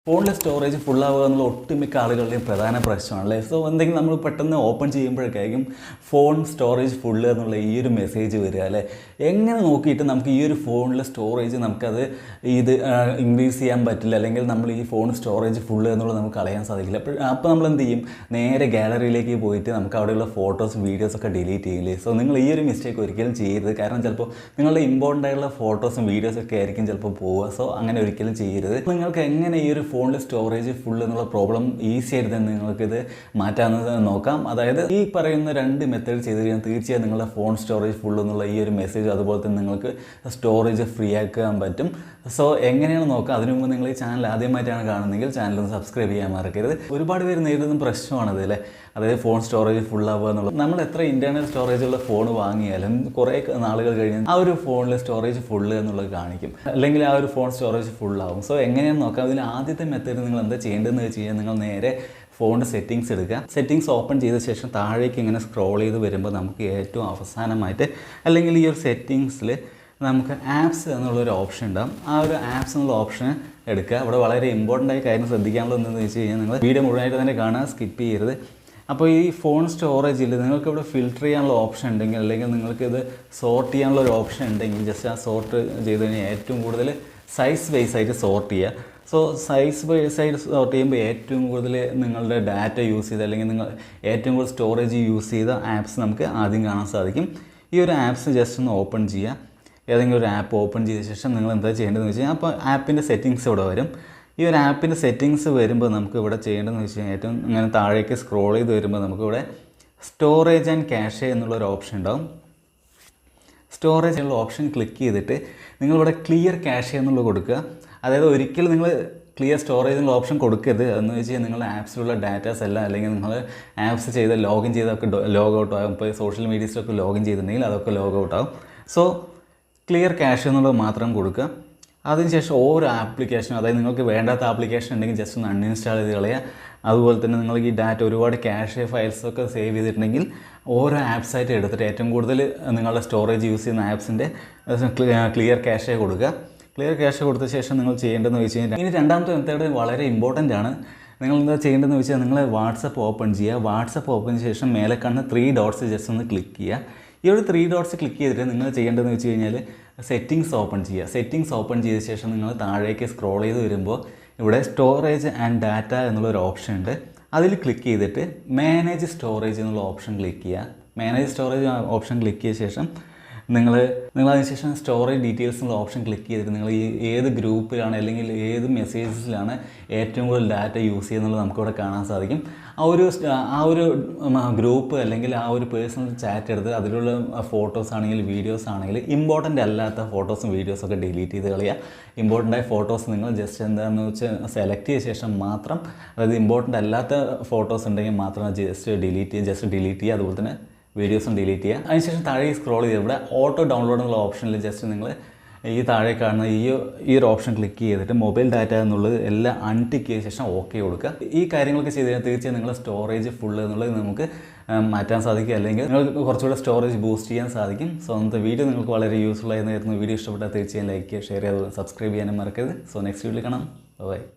ഫോണിലെ സ്റ്റോറേജ് ഫുള്ളാവുക എന്നുള്ള ഒട്ടുമിക്ക ആളുകളുടെയും പ്രധാന പ്രശ്നമാണല്ലേ. സോ എന്തെങ്കിലും നമ്മൾ പെട്ടെന്ന് ഓപ്പൺ ചെയ്യുമ്പോഴേക്കായിരിക്കും ഫോൺ സ്റ്റോറേജ് ഫുള്ള് എന്നുള്ള ഈ ഒരു മെസ്സേജ് വരിക അല്ലേ. എങ്ങനെ നോക്കിയിട്ട് നമുക്ക് ഈ ഒരു ഫോണിലെ സ്റ്റോറേജ് നമുക്കത് ഇൻക്രീസ് ചെയ്യാൻ പറ്റില്ല, അല്ലെങ്കിൽ നമ്മൾ ഈ ഫോൺ സ്റ്റോറേജ് ഫുള്ള് എന്നുള്ളത് നമുക്ക് കളയാൻ സാധിക്കില്ല. അപ്പോൾ നമ്മൾ എന്ത് ചെയ്യും, നേരെ ഗാലറിയിലേക്ക് പോയിട്ട് നമുക്ക് അവിടെയുള്ള ഫോട്ടോസും വീഡിയോസൊക്കെ ഡിലീറ്റ് ചെയ്യില്ലേ. സോ നിങ്ങൾ ഈ ഒരു മിസ്റ്റേക്ക് ഒരിക്കലും ചെയ്യരുത്. കാരണം ചിലപ്പോൾ നിങ്ങളുടെ ഇമ്പോർട്ടൻ്റ് ആയിട്ടുള്ള ഫോട്ടോസും വീഡിയോസൊക്കെ ആയിരിക്കും ചിലപ്പോൾ പോവുക. സോ അങ്ങനെ ഒരിക്കലും ചെയ്യരുത്. നിങ്ങൾക്ക് എങ്ങനെ ഈ ഒരു ഫോണിൽ സ്റ്റോറേജ് ഫുൾ എന്നുള്ള പ്രോബ്ലം ഈസി ആയിട്ട് തന്നെ നിങ്ങൾക്കിത് മാറ്റാമെന്ന് നോക്കാം. അതായത് ഈ പറയുന്ന രണ്ട് മെത്തേഡ് ചെയ്ത് കഴിഞ്ഞാൽ തീർച്ചയായും നിങ്ങളുടെ ഫോൺ സ്റ്റോറേജ് ഫുൾ എന്നുള്ള ഈ ഒരു മെസ്സേജ് അതുപോലെ തന്നെ നിങ്ങൾക്ക് സ്റ്റോറേജ് ഫ്രീ ആക്കാൻ പറ്റും. സോ എങ്ങനെയാണ് നോക്കാം. അതിനു മുമ്പ് നിങ്ങൾ ഈ ചാനൽ ആദ്യമായിട്ടാണ് കാണുന്നതെങ്കിൽ ചാനൽ ഒന്ന് സബ്സ്ക്രൈബ് ചെയ്യാൻ മറക്കരുത്. ഒരുപാട് പേര് നേരിടുന്ന പ്രശ്നമാണത് അല്ലേ, അതായത് ഫോൺ സ്റ്റോറേജ് ഫുൾ ആവുക എന്നുള്ളത്. നമ്മൾ എത്ര ഇൻറ്റേർണൽ സ്റ്റോറേജുള്ള ഫോൺ വാങ്ങിയാലും കുറേ നാളുകൾ കഴിഞ്ഞ് ആ ഒരു ഫോണിൽ സ്റ്റോറേജ് ഫുള്ള് എന്നുള്ളത് കാണിക്കും, അല്ലെങ്കിൽ ആ ഒരു ഫോൺ സ്റ്റോറേജ് ഫുള്ളാവും. സോ എങ്ങനെയാണെന്ന് നോക്കാം. അതിൽ ആദ്യത്തെ മെത്തേഡ് നിങ്ങൾ എന്താ ചെയ്യേണ്ടതെന്ന് വെച്ച് കഴിഞ്ഞാൽ നിങ്ങൾ നേരെ ഫോണിൻ്റെ സെറ്റിങ്സ് എടുക്കുക. സെറ്റിങ്സ് ഓപ്പൺ ചെയ്ത ശേഷം താഴേക്ക് ഇങ്ങനെ സ്ക്രോൾ ചെയ്ത് വരുമ്പോൾ നമുക്ക് ഏറ്റവും അവസാനമായിട്ട് അല്ലെങ്കിൽ ഈ ഒരു സെറ്റിങ്സിൽ നമുക്ക് ആപ്സ് എന്നുള്ളൊരു ഓപ്ഷൻ ഉണ്ടാകും. ആ ഒരു ആപ്സ് എന്നുള്ള ഓപ്ഷൻ എടുക്കുക. അവിടെ വളരെ ഇമ്പോർട്ടൻ്റ് ആയ കാര്യം ശ്രദ്ധിക്കാനുള്ളത് എന്താണെന്ന് വെച്ച് കഴിഞ്ഞാൽ നിങ്ങൾ വീഡിയോ മുഴുവനായിട്ട് തന്നെ കാണുക, സ്കിപ്പ് ചെയ്യരുത്. അപ്പോൾ ഈ ഫോൺ സ്റ്റോറേജിൽ നിങ്ങൾക്ക് ഇവിടെ ഫിൽറ്റർ ചെയ്യാനുള്ള ഓപ്ഷൻ ഉണ്ടെങ്കിൽ, അല്ലെങ്കിൽ നിങ്ങൾക്കിത് സോർട്ട് ചെയ്യാനുള്ള ഒരു ഓപ്ഷൻ ഉണ്ടെങ്കിൽ ജസ്റ്റ് ആ സോർട്ട് ചെയ്ത് കഴിഞ്ഞാൽ ഏറ്റവും കൂടുതൽ സൈസ് ബേസ് ആയിട്ട് സോർട്ട് ചെയ്യുക. സോ സൈസ് ബേസ് ആയിട്ട് സോർട്ട് ചെയ്യുമ്പോൾ ഏറ്റവും കൂടുതൽ നിങ്ങളുടെ ഡാറ്റ യൂസ് ചെയ്ത് അല്ലെങ്കിൽ നിങ്ങൾ ഏറ്റവും കൂടുതൽ സ്റ്റോറേജ് യൂസ് ചെയ്ത ആപ്സ് നമുക്ക് ആദ്യം കാണാൻ സാധിക്കും. ഈ ഒരു ആപ്സ് ജസ്റ്റ് ഒന്ന് ഓപ്പൺ ചെയ്യുക. ഏതെങ്കിലും ഒരു ആപ്പ് ഓപ്പൺ ചെയ്ത ശേഷം നിങ്ങൾ എന്താ ചെയ്യേണ്ടതെന്ന് വെച്ച് കഴിഞ്ഞാൽ അപ്പോൾ ആപ്പിൻ്റെ സെറ്റിങ്സ് ഇവിടെ വരും. ഈ ഒരു ആപ്പിൻ്റെ സെറ്റിങ്സ് വരുമ്പോൾ നമുക്ക് ഇവിടെ ചെയ്യേണ്ടതെന്ന് വെച്ച് കഴിഞ്ഞാൽ ഏറ്റവും ഇങ്ങനെ താഴേക്ക് സ്ക്രോൾ ചെയ്ത് വരുമ്പോൾ നമുക്കിവിടെ സ്റ്റോറേജ് ആൻഡ് ക്യാഷെ എന്നുള്ളൊരു ഓപ്ഷൻ ഉണ്ടാവും. സ്റ്റോറേജ് എന്നുള്ള ഓപ്ഷൻ ക്ലിക്ക് ചെയ്തിട്ട് നിങ്ങളിവിടെ ക്ലിയർ ക്യാഷെ എന്നുള്ളത് കൊടുക്കുക. അതായത് ഒരിക്കലും നിങ്ങൾ ക്ലിയർ സ്റ്റോറേജ് എന്നുള്ള ഓപ്ഷൻ കൊടുക്കരുത്. എന്ന് വെച്ച് കഴിഞ്ഞാൽ നിങ്ങളുടെ ആപ്സിലുള്ള ഡാറ്റാസ് എല്ലാം, അല്ലെങ്കിൽ നിങ്ങൾ ആപ്സ് ചെയ്ത് ലോഗിൻ ചെയ്തൊക്കെ ലോഗ് ഔട്ട് ആകും. ഇപ്പോൾ സോഷ്യൽ മീഡിയസിലൊക്കെ ലോഗിൻ ചെയ്തിട്ടുണ്ടെങ്കിൽ അതൊക്കെ ലോഗ് ഔട്ട് ആകും. സോ ക്ലിയർ ക്യാഷ് എന്നുള്ളത് മാത്രം കൊടുക്കുക. അതിനുശേഷം ഓരോ ആപ്ലിക്കേഷനും, അതായത് നിങ്ങൾക്ക് വേണ്ടാത്ത ആപ്ലിക്കേഷൻ ഉണ്ടെങ്കിൽ ജസ്റ്റ് ഒന്ന് അൺഇൻസ്റ്റാൾ ചെയ്ത് കളയുക. അതുപോലെ തന്നെ നിങ്ങൾക്ക് ഈ ഡാറ്റ ഒരുപാട് ക്യാഷ് ഫയൽസൊക്കെ സേവ് ചെയ്തിട്ടുണ്ടെങ്കിൽ ഓരോ ആപ്സായിട്ട് എടുത്തിട്ട് ഏറ്റവും കൂടുതൽ നിങ്ങളുടെ സ്റ്റോറേജ് യൂസ് ചെയ്യുന്ന ആപ്സിൻ്റെ ക്ലിയർ ക്യാഷെ കൊടുക്കുക. ക്ലിയർ ക്യാഷ് കൊടുത്ത ശേഷം നിങ്ങൾ ചെയ്യേണ്ടതെന്ന് വെച്ച് കഴിഞ്ഞാൽ ഇനി രണ്ടാമത്തെ മെത്തേഡ് വളരെ ഇമ്പോർട്ടൻ്റ് ആണ്. നിങ്ങൾ എന്താ ചെയ്യേണ്ടതെന്ന് വെച്ചാൽ നിങ്ങൾ വാട്സപ്പ് ഓപ്പൺ ചെയ്യുക. വാട്സപ്പ് ഓപ്പൺ ചെയ്ത ശേഷം മേലെ കാണുന്ന 3 ഡോട്ട്സ് ജസ്റ്റ് ഒന്ന് ക്ലിക്ക് ചെയ്യുക. ഈ ഒരു 3 ഡോട്ട്സ് ക്ലിക്ക് ചെയ്തിട്ട് നിങ്ങൾ ചെയ്യേണ്ടതെന്ന് വെച്ച് കഴിഞ്ഞാൽ സെറ്റിങ്സ് ഓപ്പൺ ചെയ്യുക. സെറ്റിങ്സ് ഓപ്പൺ ചെയ്ത ശേഷം നിങ്ങൾ താഴേക്ക് സ്ക്രോൾ ചെയ്ത് വരുമ്പോൾ ഇവിടെ സ്റ്റോറേജ് ആൻഡ് ഡാറ്റ എന്നുള്ളൊരു ഓപ്ഷൻ ഉണ്ട്. അതിൽ ക്ലിക്ക് ചെയ്തിട്ട് മാനേജ് സ്റ്റോറേജ് എന്നുള്ള ഓപ്ഷൻ ക്ലിക്ക് ചെയ്യുക. മാനേജ് സ്റ്റോറേജ് ഓപ്ഷൻ ക്ലിക്ക് ചെയ്ത ശേഷം നിങ്ങൾ അതിനുശേഷം സ്റ്റോറേജ് ഡീറ്റെയിൽസ് എന്നുള്ള ഓപ്ഷൻ ക്ലിക്ക് ചെയ്തിട്ട് നിങ്ങൾ ഈ ഏത് ഗ്രൂപ്പിലാണ് അല്ലെങ്കിൽ ഏത് മെസ്സേജസിലാണ് ഏറ്റവും കൂടുതൽ ഡാറ്റ യൂസ് ചെയ്യുന്നത് നമുക്കിവിടെ കാണാൻ സാധിക്കും. ആ ഒരു ഗ്രൂപ്പ് അല്ലെങ്കിൽ ആ ഒരു പേഴ്സണൽ ചാറ്റ് എടുത്ത് അതിലുള്ള ഫോട്ടോസ് ആണെങ്കിൽ വീഡിയോസ് ആണെങ്കിൽ ഇമ്പോർട്ടൻ്റ് അല്ലാത്ത ഫോട്ടോസും വീഡിയോസൊക്കെ ഡിലീറ്റ് ചെയ്ത് കളയുക. ഇമ്പോർട്ടൻ്റ് ആയ ഫോട്ടോസ് നിങ്ങൾ ജസ്റ്റ് എന്താണെന്ന് വെച്ചാൽ സെലക്ട് ചെയ്ത ശേഷം മാത്രം, അതായത് ഇമ്പോർട്ടൻ്റ് അല്ലാത്ത ഫോട്ടോസ് ഉണ്ടെങ്കിൽ മാത്രം ജസ്റ്റ് ഡിലീറ്റ് ചെയ്യുക. അതുപോലെ തന്നെ വീഡിയോസും ഡിലീറ്റ് ചെയ്യുക. അതിനുശേഷം താഴെ സ്ക്രോൾ ചെയ്ത് ഇവിടെ ഓട്ടോ ഡൗൺലോഡ് എന്നുള്ള ഓപ്ഷനിൽ ജസ്റ്റ് നിങ്ങൾ ഈ താഴെ കാണുന്ന ഈ ഒരു ഓപ്ഷൻ ക്ലിക്ക് ചെയ്തിട്ട് മൊബൈൽ ഡാറ്റ എന്നുള്ളത് എല്ലാം അൺടിക്ക് ചെയ്ത ശേഷം ഓക്കെ കൊടുക്കുക. ഈ കാര്യങ്ങളൊക്കെ ചെയ്ത് കഴിഞ്ഞാൽ തീർച്ചയായും നിങ്ങളുടെ സ്റ്റോറേജ് ഫുള്ള് എന്നുള്ളത് നമുക്ക് മാറ്റാൻ സാധിക്കും, അല്ലെങ്കിൽ നിങ്ങൾക്ക് കുറച്ചുകൂടെ സ്റ്റോറേജ് ബൂസ്റ്റ് ചെയ്യാൻ സാധിക്കും. സോ അന്നത്തെ വീഡിയോ നിങ്ങൾക്ക് വളരെ യൂസ്ഫുൾ ആയിരുന്നു. വീഡിയോ ഇഷ്ടപ്പെട്ടാൽ തീർച്ചയായും ലൈക്ക് ചെയ്യുക, ഷെയർ ചെയ്യുക, സബ്സ്ക്രൈബ് ചെയ്യാനും മറക്കരുത്. സോ നെക്സ്റ്റ് വീഡിയോയിൽ കാണാം. ബൈ.